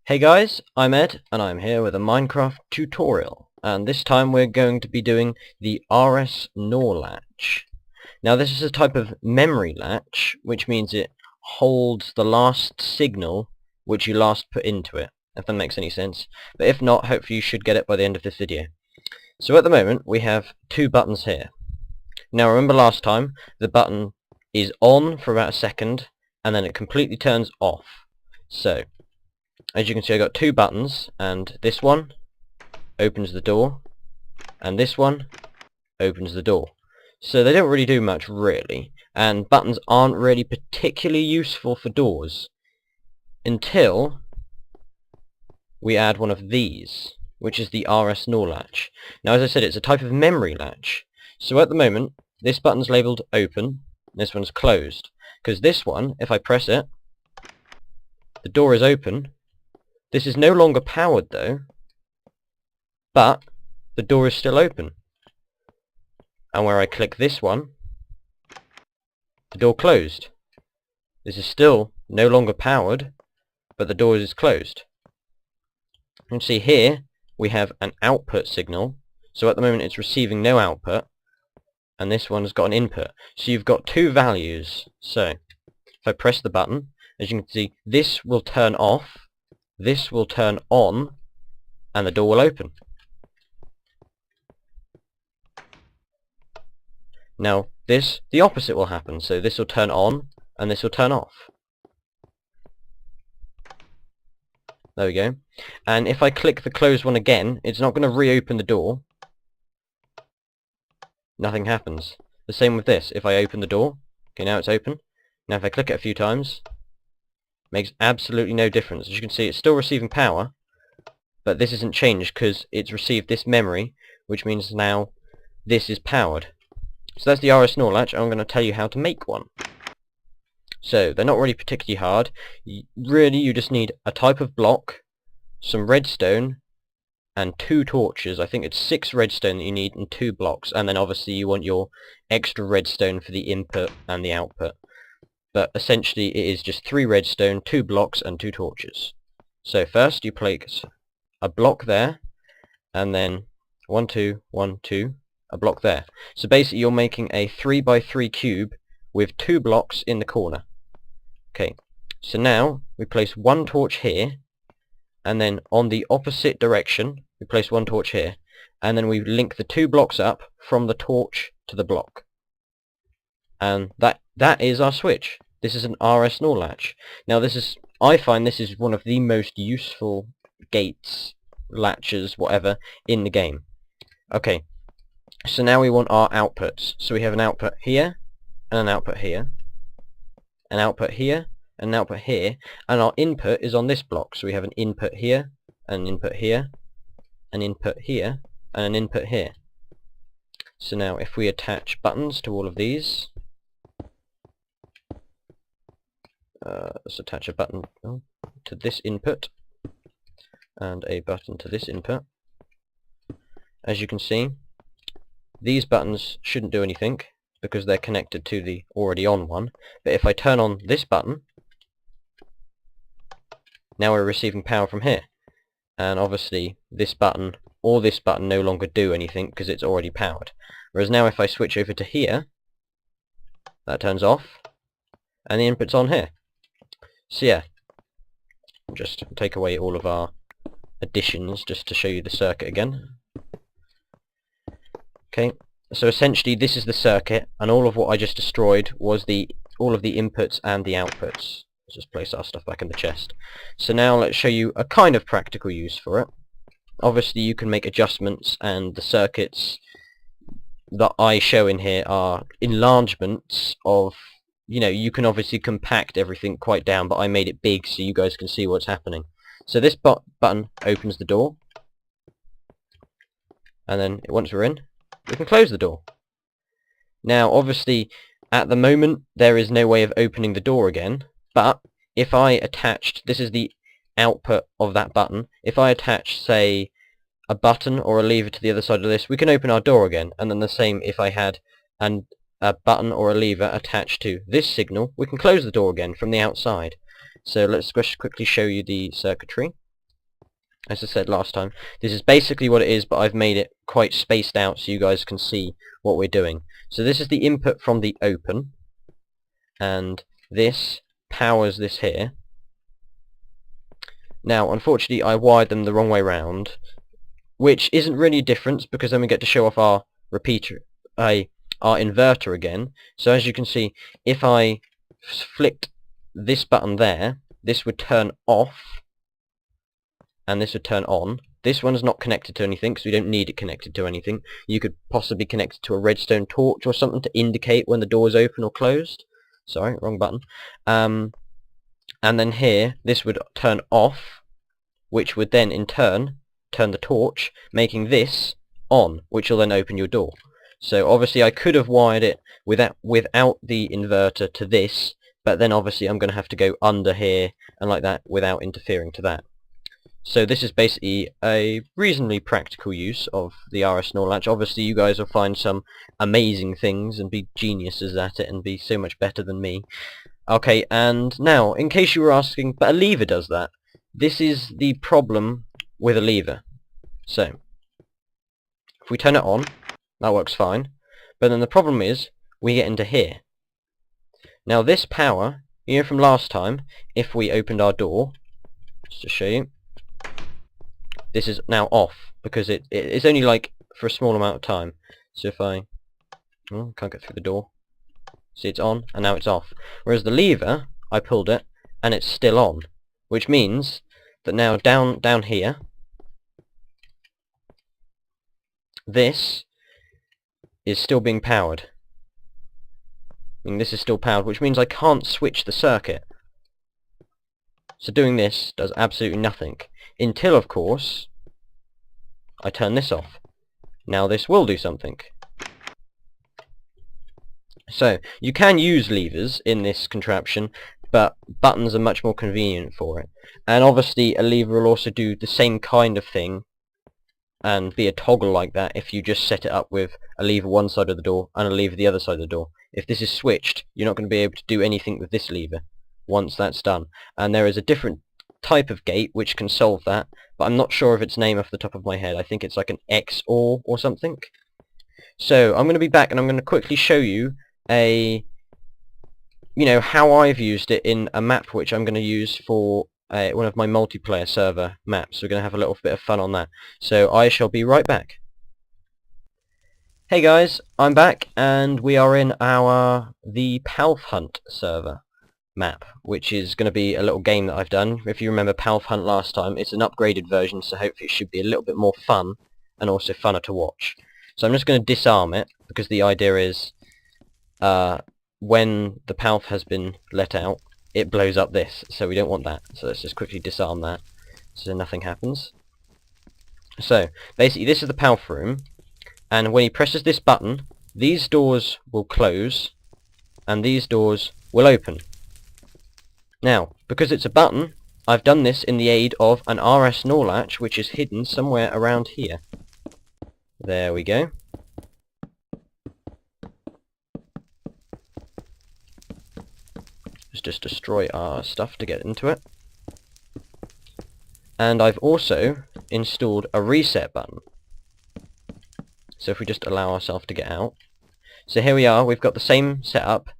Hey guys, I'm Ed, and I'm here with a Minecraft tutorial, and this time we're going to be doing the RS NOR latch. Now this is a type of memory latch, which means it holds the last signal which you last put into it, if that makes any sense. But if not, hopefully you should get it by the end of this video. So at the moment we have two buttons here. Now remember last time, the button is on for about a second, and then it completely turns off. So as you can see, I've got two buttons, and this one opens the door, and this one opens the door. So they don't really do much, really, and buttons aren't really particularly useful for doors until we add one of these, which is the RS NOR latch. Now, as I said, it's a type of memory latch. So at the moment, this button's labelled open, this one's closed, because this one, if I press it, the door is open. This is no longer powered though, but the door is still open. And where I click this one, the door closed. This is still no longer powered, but the door is closed. You can see here we have an output signal, so at the moment it's receiving no output, and this one's got an input. So you've got two values. So if I press the button, as you can see, this will turn off, this will turn on, and the door will open. Now this, the opposite will happen, so this will turn on and this will turn off. There we go. And if I click the closed one again, it's not going to reopen the door. Nothing happens. The same with this. If I open the door, okay, now it's open. Now if I click it a few times, makes absolutely no difference. As you can see, it's still receiving power, but this isn't changed because it's received this memory, which means now this is powered. So that's the RS NOR latch. I'm going to tell you how to make one. So they're not really particularly hard. Really, you just need a type of block, some redstone, and 2 torches. I think it's 6 redstone that you need and 2 blocks, and then obviously you want your extra redstone for the input and the output. But essentially it is just 3 redstone, 2 blocks, and 2 torches. So first you place a block there, and then 1, 2, 1, 2, a block there. So basically you're making a 3 by 3 cube with 2 blocks in the corner. Okay, so now we place 1 torch here, and then on the opposite direction we place 1 torch here, and then we link the 2 blocks up from the torch to the block. And that is our switch. This is an RS NOR latch. Now I find this is one of the most useful gates, latches, whatever, in the game. Okay, so now we want our outputs. So we have an output here, and an output here, an output here, and an output here, and our input is on this block. So we have an input here, an input here, an input here, and an input here. So now if we attach buttons to all of these, let's attach a button to this input and a button to this input. As you can see, these buttons shouldn't do anything because they're connected to the already on one, but if I turn on this button, now we're receiving power from here, and obviously this button or this button no longer do anything because it's already powered. Whereas now if I switch over to here, that turns off and the input's on here. So yeah, just take away all of our additions just to show you the circuit again. Okay, so essentially this is the circuit, and all of what I just destroyed was all of the inputs and the outputs. Let's just place our stuff back in the chest. So now let's show you a kind of practical use for it. Obviously you can make adjustments, and the circuits that I show in here are enlargements of, you know, you can obviously compact everything quite down, but I made it big so you guys can see what's happening. So this button opens the door, and then once we're in, we can close the door. Now obviously at the moment there is no way of opening the door again, but if I attached, this is the output of that button, if I attach, say, a button or a lever to the other side of this, we can open our door again. And then the same if I had a button or a lever attached to this signal, we can close the door again from the outside. So let's just quickly show you the circuitry. as I said last time, this is basically what it is, but I've made it quite spaced out so you guys can see what we're doing. So this is the input from the open, and this powers this here. Now, unfortunately, I wired them the wrong way round, which isn't really a difference because then we get to show off our repeater, our inverter again. So as you can see, if I flicked this button there, this would turn off, and this would turn on. This one's not connected to anything because we don't need it connected to anything. You could possibly connect it to a redstone torch or something to indicate when the door is open or closed. Sorry, wrong button. And then here, this would turn off, which would then in turn turn the torch, making this on, which will then open your door. So obviously I could have wired it without the inverter to this, but then obviously I'm going to have to go under here and like that without interfering to that. So this is basically a reasonably practical use of the RS NOR latch. Obviously you guys will find some amazing things and be geniuses at it and be so much better than me. Okay, and now, in case you were asking, but a lever does that. This is the problem with a lever. So, if we turn it on, that works fine. But then the problem is, we get into here. Now this power, you know from last time, if we opened our door, just to show you, this is now off, because it's only like for a small amount of time. So if I can't get through the door. See, it's on, and now it's off. Whereas the lever, I pulled it, and it's still on. Which means that now down here, this is still being powered. And this is still powered, which means I can't switch the circuit. So doing this does absolutely nothing. Until, of course, I turn this off. Now this will do something. So, you can use levers in this contraption, but buttons are much more convenient for it. And obviously a lever will also do the same kind of thing and be a toggle like that if you just set it up with a lever one side of the door and a lever the other side of the door. If this is switched, you're not going to be able to do anything with this lever once that's done. And there is a different type of gate which can solve that, but I'm not sure of its name off the top of my head. I think it's like an XOR or something. So I'm going to be back and I'm going to quickly show you how I've used it in a map which I'm going to use for one of my multiplayer server maps. We're going to have a little bit of fun on that. So I shall be right back. Hey guys, I'm back and we are in the Palf Hunt server map, which is going to be a little game that I've done. If you remember Palf Hunt last time, it's an upgraded version, so hopefully it should be a little bit more fun and also funner to watch. So I'm just going to disarm it, because the idea is when the Palf has been let out, it blows up this, so we don't want that. So let's just quickly disarm that so nothing happens. So basically this is the Palf room, and when he presses this button, these doors will close and these doors will open. Now, because it's a button, I've done this in the aid of an RS NOR latch which is hidden somewhere around here. There we go. Let's just destroy our stuff to get into it. And I've also installed a reset button. So if we just allow ourselves to get out. So here we are, we've got the same setup.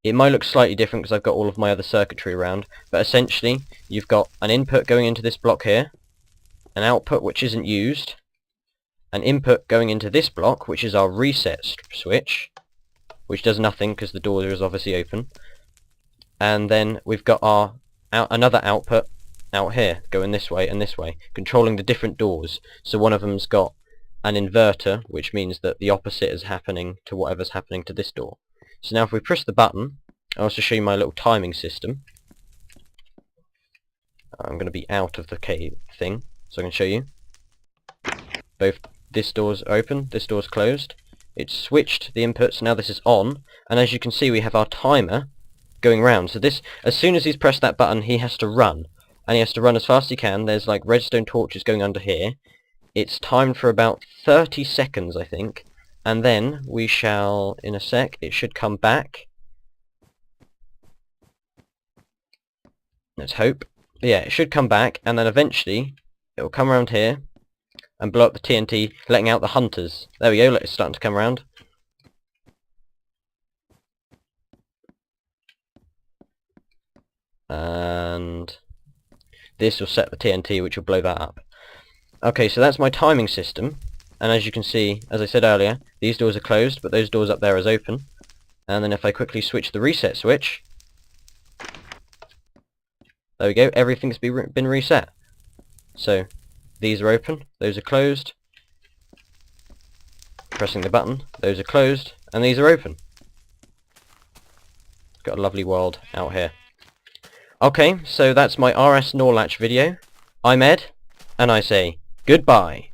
It might look slightly different because I've got all of my other circuitry around, but essentially you've got an input going into this block here, an output which isn't used, an input going into this block which is our reset switch, which does nothing because the door is obviously open, and then we've got our another output out here going this way and this way, controlling the different doors. So one of them's got an inverter, which means that the opposite is happening to whatever's happening to this door. So now if we press the button, I'll also show you my little timing system. I'm going to be out of the cave thing, so I can show you. Both this door's open, this door's closed. It's switched the inputs, now this is on, and as you can see we have our timer going round. So this, as soon as he's pressed that button, he has to run. And he has to run as fast as he can. There's like redstone torches going under here. It's timed for about 30 seconds, I think. And then we shall, in a sec, it should come back. Let's hope. Yeah, it should come back, and then eventually it will come around here and blow up the TNT, letting out the hunters. There we go, it's starting to come around. And this will set the TNT, which will blow that up. Okay, so that's my timing system. And as you can see, as I said earlier, these doors are closed, but those doors up there is open. And then if I quickly switch the reset switch, there we go, everything's been reset. So, these are open, those are closed. Pressing the button, those are closed, and these are open. Got a lovely world out here. Okay, so that's my RS NOR latch video. I'm Ed, and I say goodbye.